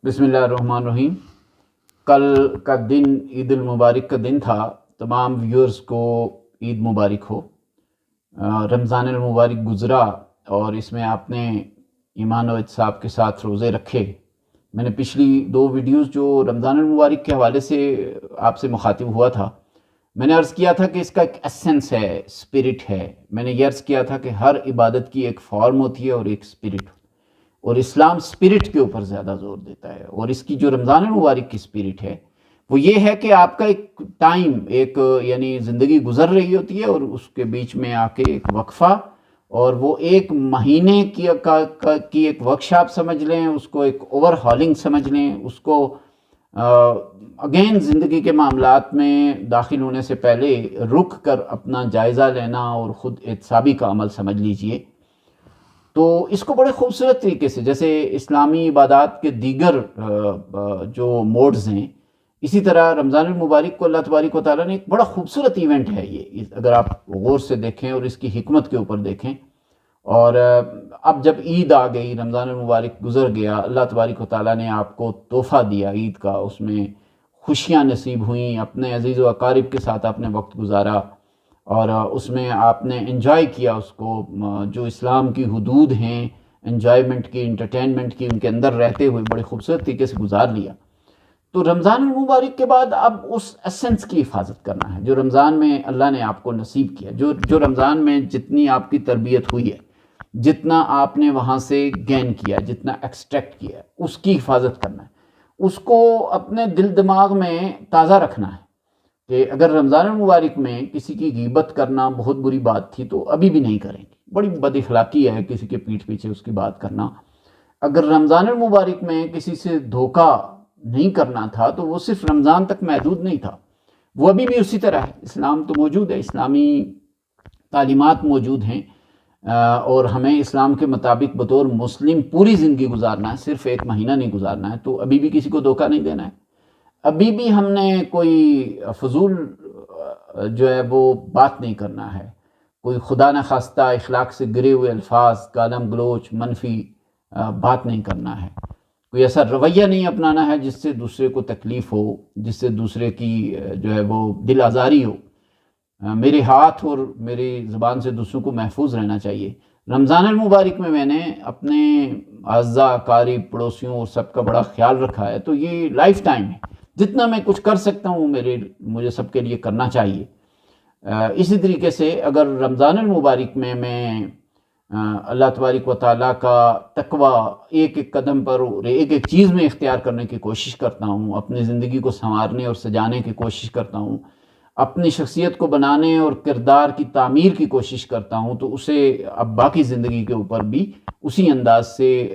بسم اللہ الرحمن الرحیم۔ کل کا دن عید المبارک کا دن تھا۔ تمام ویورز کو عید مبارک ہو۔ رمضان المبارک گزرا اور اس میں آپ نے ایمان و احتساب کے ساتھ روزے رکھے۔ میں نے پچھلی 2 ویڈیوز جو رمضان المبارک کے حوالے سے آپ سے مخاطب ہوا تھا، میں نے عرض کیا تھا کہ اس کا ایک ایسنس ہے، اسپرٹ ہے۔ میں نے یہ عرض کیا تھا کہ ہر عبادت کی ایک فارم ہوتی ہے اور ایک اسپرٹ، اور اسلام اسپرٹ کے اوپر زیادہ زور دیتا ہے۔ اور اس کی جو رمضان المبارک کی اسپرٹ ہے وہ یہ ہے کہ آپ کا ایک ٹائم، ایک یعنی زندگی گزر رہی ہوتی ہے اور اس کے بیچ میں آ کے ایک وقفہ، اور وہ ایک مہینے کی ایک ورکشاپ سمجھ لیں، اس کو ایک اوور ہالنگ سمجھ لیں، اس کو اگین زندگی کے معاملات میں داخل ہونے سے پہلے رک کر اپنا جائزہ لینا اور خود احتسابی کا عمل سمجھ لیجئے۔ تو اس کو بڑے خوبصورت طریقے سے، جیسے اسلامی عبادات کے دیگر جو موڈز ہیں، اسی طرح رمضان المبارک کو اللہ تبارک و تعالیٰ نے ایک بڑا خوبصورت ایونٹ ہے یہ، اگر آپ غور سے دیکھیں اور اس کی حکمت کے اوپر دیکھیں۔ اور اب جب عید آ گئی، رمضان المبارک گزر گیا، اللہ تبارک و تعالیٰ نے آپ کو تحفہ دیا عید کا، اس میں خوشیاں نصیب ہوئیں، اپنے عزیز و اقارب کے ساتھ آپ نے وقت گزارا، اور اس میں آپ نے انجوائے کیا اس کو، جو اسلام کی حدود ہیں انجوائمنٹ کی، انٹرٹینمنٹ کی، ان کے اندر رہتے ہوئے بڑے خوبصورت طریقے سے گزار لیا۔ تو رمضان المبارک کے بعد اب اس ایسنس کی حفاظت کرنا ہے جو رمضان میں اللہ نے آپ کو نصیب کیا، جو رمضان میں جتنی آپ کی تربیت ہوئی ہے، جتنا آپ نے وہاں سے گین کیا، جتنا ایکسٹریکٹ کیا، اس کی حفاظت کرنا ہے، اس کو اپنے دل دماغ میں تازہ رکھنا ہے کہ اگر رمضان المبارک میں کسی کی غیبت کرنا بہت بری بات تھی تو ابھی بھی نہیں کریں گے، بڑی بد اخلاقی ہے کسی کے پیٹھ پیچھے اس کی بات کرنا۔ اگر رمضان المبارک میں کسی سے دھوکہ نہیں کرنا تھا تو وہ صرف رمضان تک محدود نہیں تھا، وہ ابھی بھی اسی طرح ہے۔ اسلام تو موجود ہے، اسلامی تعلیمات موجود ہیں، اور ہمیں اسلام کے مطابق بطور مسلم پوری زندگی گزارنا ہے، صرف 1 مہینہ نہیں گزارنا ہے۔ تو ابھی بھی کسی کو دھوکہ نہیں دینا ہے، ابھی بھی ہم نے کوئی فضول جو ہے وہ بات نہیں کرنا ہے، کوئی خدا نخواستہ اخلاق سے گرے ہوئے الفاظ، گالم گلوچ، منفی بات نہیں کرنا ہے، کوئی ایسا رویہ نہیں اپنانا ہے جس سے دوسرے کو تکلیف ہو، جس سے دوسرے کی جو ہے وہ دل آزاری ہو۔ میرے ہاتھ اور میری زبان سے دوسروں کو محفوظ رہنا چاہیے۔ رمضان المبارک میں نے اپنے اعزاء، اقارب، پڑوسیوں اور سب کا بڑا خیال رکھا ہے، تو یہ لائف ٹائم ہے، جتنا میں کچھ کر سکتا ہوں مجھے سب کے لیے کرنا چاہیے۔ اسی طریقے سے اگر رمضان المبارک میں اللہ تبارک و تعالیٰ کا تقوی ایک ایک قدم پر اور ایک ایک چیز میں اختیار کرنے کی کوشش کرتا ہوں، اپنی زندگی کو سنوارنے اور سجانے کی کوشش کرتا ہوں، اپنی شخصیت کو بنانے اور کردار کی تعمیر کی کوشش کرتا ہوں، تو اسے اب باقی زندگی کے اوپر بھی اسی انداز سے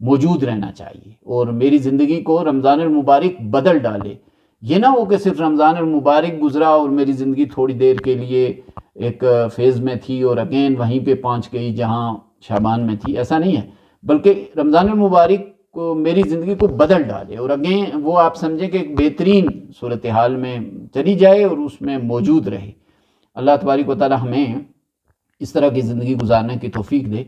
موجود رہنا چاہیے، اور میری زندگی کو رمضان المبارک بدل ڈالے۔ یہ نہ ہو کہ صرف رمضان المبارک گزرا اور میری زندگی تھوڑی دیر کے لیے ایک فیز میں تھی اور اگین وہیں پہ پہنچ گئی جہاں شعبان میں تھی، ایسا نہیں ہے، بلکہ رمضان المبارک کو میری زندگی کو بدل ڈالے اور اگین وہ آپ سمجھیں کہ ایک بہترین صورتحال میں چلی جائے اور اس میں موجود رہے۔ اللہ تبارک و تعالی ہمیں اس طرح کی زندگی گزارنے کی توفیق دے۔